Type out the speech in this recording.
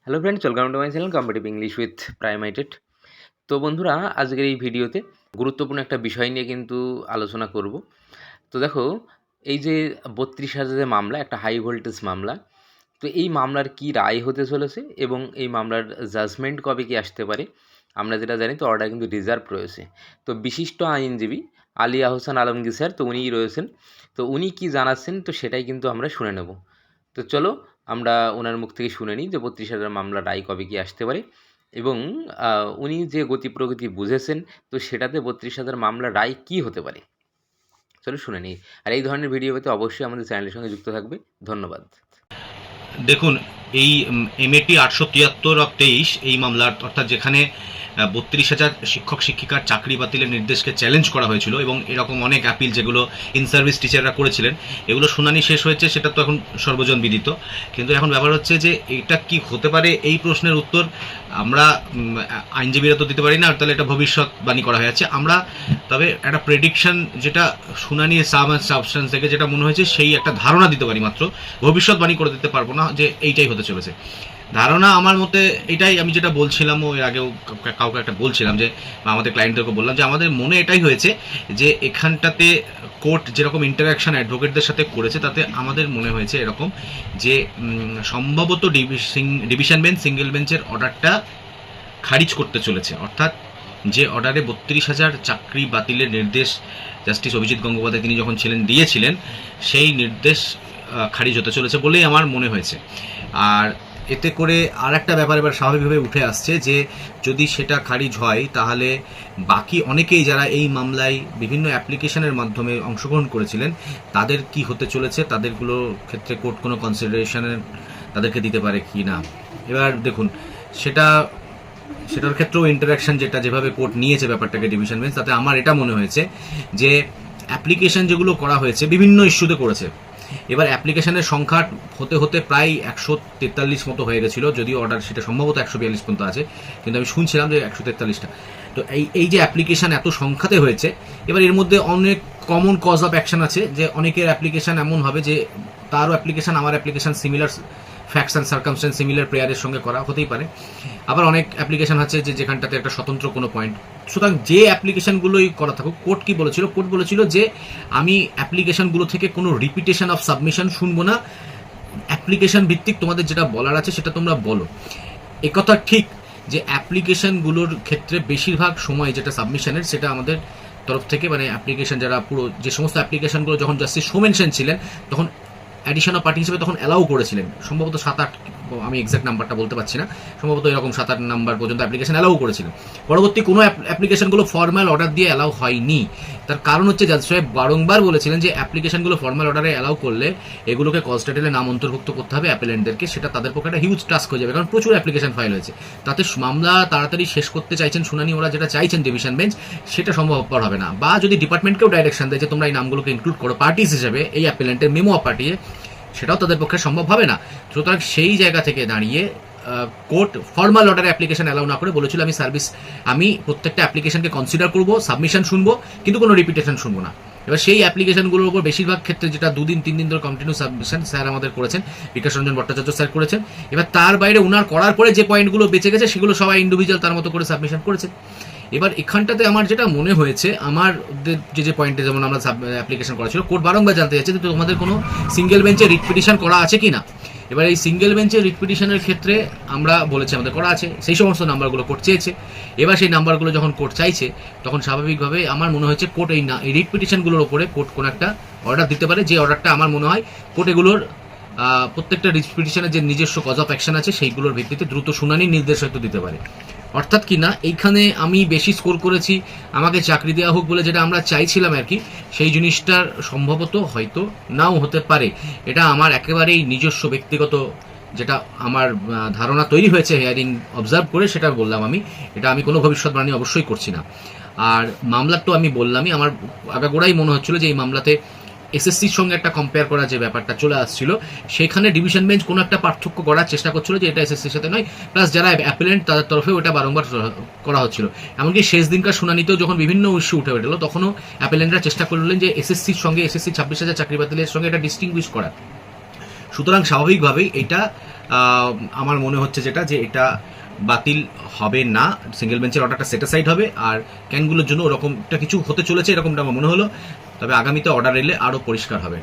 Hello friends, welcome to my channel competitive English with প্রাইমাইটেড। তো বন্ধুরা, আজকের এই ভিডিওতে গুরুত্বপূর্ণ একটা বিষয় নিয়ে কিন্তু আলোচনা করব। তো দেখো, এই যে 32,000 যে মামলা, একটা হাই ভোল্টেজ মামলা। তো এই মামলার কি রায় হতে চলেছে এবং এই মামলার জাজমেন্ট কবে কি আসতে পারে, আমরা যেটা জানি তো অর্ডার কিন্তু রিজার্ভ রয়েছে। তো বিশিষ্ট আইনজীবী আলী আহসান আলমগীর স্যার তো উনিই রয়েছেন। তো উনি কি জানাচ্ছেন তো সেটাই কিন্তু আমরা শুনে নেব। তো চলো আমরা ওনার মুখ থেকে শুনে নিই যে 32,000 মামলা রায় কবে কি আসতে পারে এবং উনি যে গতি প্রকৃতি বুঝেছেন তো সেটাতে 32,000 মামলা রায় কি হতে পারে। চলো শুনে নিই। আর এই ধরনের ভিডিও পেতে অবশ্যই আমাদের চ্যানেলের সঙ্গে যুক্ত থাকবে। ধন্যবাদ। দেখুন, এই এমএটি 873/23 এই মামলার, অর্থাৎ যেখানে 32,000 শিক্ষক শিক্ষিকার চাকরি বাতিলের নির্দেশকে চ্যালেঞ্জ করা হয়েছিল এবং এরকম অনেক অ্যাপিল যেগুলো ইন সার্ভিস টিচাররা করেছিলেন, এগুলো শুনানি শেষ হয়েছে, সেটা তো এখন সর্বজন বিদিত। কিন্তু এখন ব্যাপার হচ্ছে যে এটা কি হতে পারে, এই প্রশ্নের উত্তর আমরা আইনজীবীরা তো দিতে পারি না, তাহলে এটা ভবিষ্যৎবাণী করা হয়ে যাচ্ছে। আমরা তবে একটা প্রেডিকশন, যেটা শুনানি সাবস্টেন্স থেকে যেটা মনে হয়েছে, সেই একটা ধারণা দিতে পারি মাত্র, ভবিষ্যৎবাণী করে দিতে পারবো না যে এইটাই হতে চলেছে। ধারণা আমার মতে এটাই, আমি যেটা বলছিলাম ও এর আগেও কাউকে একটা বলছিলাম, যে আমাদের ক্লায়েন্টদেরকে বললাম যে আমাদের মনে এটাই হয়েছে যে এখানটাতে কোর্ট যেরকম ইন্টারাকশন অ্যাডভোকেটদের সাথে করেছে, তাতে আমাদের মনে হয়েছে এরকম যে সম্ভবত ডিভিশন বেঞ্চ সিঙ্গেল বেঞ্চের অর্ডারটা খারিজ করতে চলেছে। অর্থাৎ যে অর্ডারে 32,000 চাকরি বাতিলের নির্দেশ জাস্টিস অভিজিৎ গঙ্গোপাধ্যায় তিনি যখন দিয়েছিলেন, সেই নির্দেশ খারিজ হতে চলেছে বলেই আমার মনে হয়েছে। আর এতে করে আর একটা ব্যাপার এবার স্বাভাবিকভাবে উঠে আসছে যে যদি সেটা খারিজ হয়, তাহলে বাকি অনেকেই যারা এই মামলায় বিভিন্ন অ্যাপ্লিকেশনের মাধ্যমে অংশগ্রহণ করেছিলেন, তাদের কি হতে চলেছে, তাদেরগুলোর ক্ষেত্রে কোর্ট কোনো কনসিডারেশনের তাদেরকে দিতে পারে কি না। এবার দেখুন, সেটার ক্ষেত্রেও ইন্টারাকশন যেভাবে কোর্ট নিয়েছে ব্যাপারটাকে ডিভিশন বেঞ্চ, তাতে আমার এটা মনে হয়েছে যে অ্যাপ্লিকেশন যেগুলো করা হয়েছে বিভিন্ন ইস্যুতে করেছে। এবার অ্যাপ্লিকেশনের সংখ্যা হতে হতে প্রায় 143 মতো হয়ে গেছিলো, যদিও অর্ডার সেটা সম্ভবত 142 পর্যন্ত আছে, কিন্তু আমি শুনছিলাম যে 143টা। তো এই যে অ্যাপ্লিকেশন এত সংখ্যাতে হয়েছে, এবার এর মধ্যে অনেক কমন কজ অফ অ্যাকশন আছে, যে অনেকের অ্যাপ্লিকেশন এমন হবে যে তারও অ্যাপ্লিকেশন আমার application similar facts and circumstances similar প্রেয়ারের সঙ্গে করা হতেই পারে। আবার অনেক অ্যাপ্লিকেশন আছে যেখানটাতে একটা স্বতন্ত্র কোনো পয়েন্ট। সুতরাং যে অ্যাপ্লিকেশনগুলোই করা থাকুক, কোর্ট কি বলেছিল, কোর্ট বলেছিল যে আমি অ্যাপ্লিকেশনগুলো থেকে কোনো রিপিটেশন অফ সাবমিশন শুনবো না, অ্যাপ্লিকেশন ভিত্তিক তোমাদের যেটা বলার আছে সেটা তোমরা বলো। একথা ঠিক যে অ্যাপ্লিকেশনগুলোর ক্ষেত্রে বেশিরভাগ সময় যেটা সাবমিশনের, সেটা আমাদের তরফ থেকে, মানে অ্যাপ্লিকেশন যারা পুরো যে সমস্ত অ্যাপ্লিকেশনগুলো যখন জাস্টিস সোমেনশন ছিলেন, তখন অ্যাডিশনাল পার্টি হিসেবে তখন অ্যালাউ করেছিলেন, সম্ভবত 7-8, আমি এক্সাক্ট নাম্বারটা বলতে পারছি না, সম্ভবত এরকম 7-8 নাম্বার পর্যন্ত অ্যাপ্লিকেশন অ্যালাউ করেছিলেন। পরবর্তী কোনো অ্যাপ্লিকেশনগুলো ফর্মাল অর্ডার দিয়ে অ্যালাউ হয়নি। তার কারণ হচ্ছে জাজ সাহেব বারংবার বলেছিলেন যে অ্যাপ্লিকেশনগুলো ফর্মাল অর্ডারে অ্যালাউ করলে এগুলোকে কজ টাইটেলে নাম অন্তর্ভুক্ত করতে হবে অ্যাপেলেন্টদেরকে, সেটা তাদের পক্ষে একটা হিউজ টাস্ক হয়ে যাবে, কারণ প্রচুর অ্যাপ্লিকেশন ফাইল হয়েছে। তাতে মামলা তাড়াতাড়ি শেষ করতে চাইছেন শুনানি, ওরা যেটা চাইছেন ডিভিশন বেঞ্চ, সেটা সম্ভবপর হবে না। বা যদি ডিপার্টমেন্টকেও ডাইরেকশন দেয় যে তোমরা এই নামগুলোকে ইনক্লুড করো পার্টিস হিসেবে এই অ্যাপেলেন্টের মেমো পাঠিয়ে, সেটাও তাদের পক্ষে সম্ভব হবে না। সুতরাং সেই জায়গা থেকে দাঁড়িয়ে কোর্ট ফর্মাল অর্ডারে অ্যাপ্লিকেশন অ্যালাউ না করে বলেছিল আমি প্রত্যেকটা অ্যাপ্লিকেশনকে কনসিডার করবো, সাবমিশন শুনবো, কিন্তু কোনো রিপিটেশন শুনবো না। এবার সেই অ্যাপ্লিকেশনগুলোর উপর বেশিরভাগ ক্ষেত্রে যেটা 2-3 দিন ধরে কন্টিনিউ সাবমিশন স্যার আমাদের করেছেন, বিকাশ রঞ্জন ভট্টাচার্য স্যার করেছেন। এবার তার বাইরে উনার করার পরে যে পয়েন্টগুলো বেঁচে গেছে, সেগুলো সবাই ইন্ডিভিজুয়াল তার মতো করে সাবমিশন করেছেন। এবার এখানটাতে আমার যেটা মনে হয়েছে, আমার যে পয়েন্টে যেমন আমরা অ্যাপ্লিকেশন করা ছিল, কোর্ট বারংবার জানতে চাইছে যে তোমাদের কোনো সিঙ্গেল বেঞ্চে রিট পিটিশন করা আছে কি না। এবার এই সিঙ্গেল বেঞ্চে রিট পিটিশনের ক্ষেত্রে আমরা বলেছি আমাদের করা আছে, সেই সমস্ত নাম্বারগুলো কোর্ট চেয়েছে। এবার সেই নাম্বারগুলো যখন কোর্ট চাইছে, তখন স্বাভাবিকভাবে আমার মনে হয়েছে কোর্ট এই রিট পিটিশনগুলোর ওপরে কোর্ট কোনো একটা অর্ডার দিতে পারে, যে অর্ডারটা আমার মনে হয় কোর্ট এগুলোর প্রত্যেকটা রিট পিটিশনের যে নিজস্ব কজ অফ অ্যাকশন আছে, সেইগুলোর ভিত্তিতে দ্রুত শুনানির নির্দেশ হয়তো দিতে পারে। অর্থাৎ কি না, এইখানে আমি বেশি স্কোর করেছি, আমাকে চাকরি দেওয়া হোক বলে যেটা আমরা চাইছিলাম আর কি, সেই জিনিসটার সম্ভবত হয়তো নাও হতে পারে। এটা আমার একেবারেই নিজস্ব ব্যক্তিগত যেটা আমার ধারণা তৈরি হয়েছে হিয়ারিং অবজার্ভ করে, সেটা বললাম আমি। এটা আমি কোনো ভবিষ্যৎবাণী অবশ্যই করছি না। আর মামলার তো আমি বললামই, আমার আগাগোড়াই মনে হচ্ছিল যে এই মামলাতে এসএসসির সঙ্গে একটা কম্পেয়ার করা যে ব্যাপারটা চলে আসছিল, সেখানে ডিভিশন বেঞ্চ কোনো একটা পার্থক্য করার চেষ্টা করছিল, যে এটা এসএসসির সাথে নয়, প্লাস যারা অ্যাপিলেন্ট তাদের তরফে ওটা বারংবার করা হচ্ছিল। এমনকি শেষ দিনকার শুনানিতেও যখন বিভিন্ন ইস্যু উঠে উঠলো, তখনও অ্যাপিলেন্টরা চেষ্টা করলেন যে এসএসসির সঙ্গে, এসএসসি 26,000 চাকরি বাতিলের সঙ্গে এটা ডিস্টিংগুইশ করার। সুতরাং স্বাভাবিকভাবেই এটা আমার মনে হচ্ছে যেটা যে এটা বাতিল হবে না, সিঙ্গেল বেঞ্চের অর্ডারটা সেট অ্যাসাইড হবে, আর ক্যানগুলোর জন্য ওরকমটা কিছু হতে চলেছে এরকমটা আমার মনে হলো। তবে আগামীতে অর্ডার এলে আরও পরিষ্কার হবে।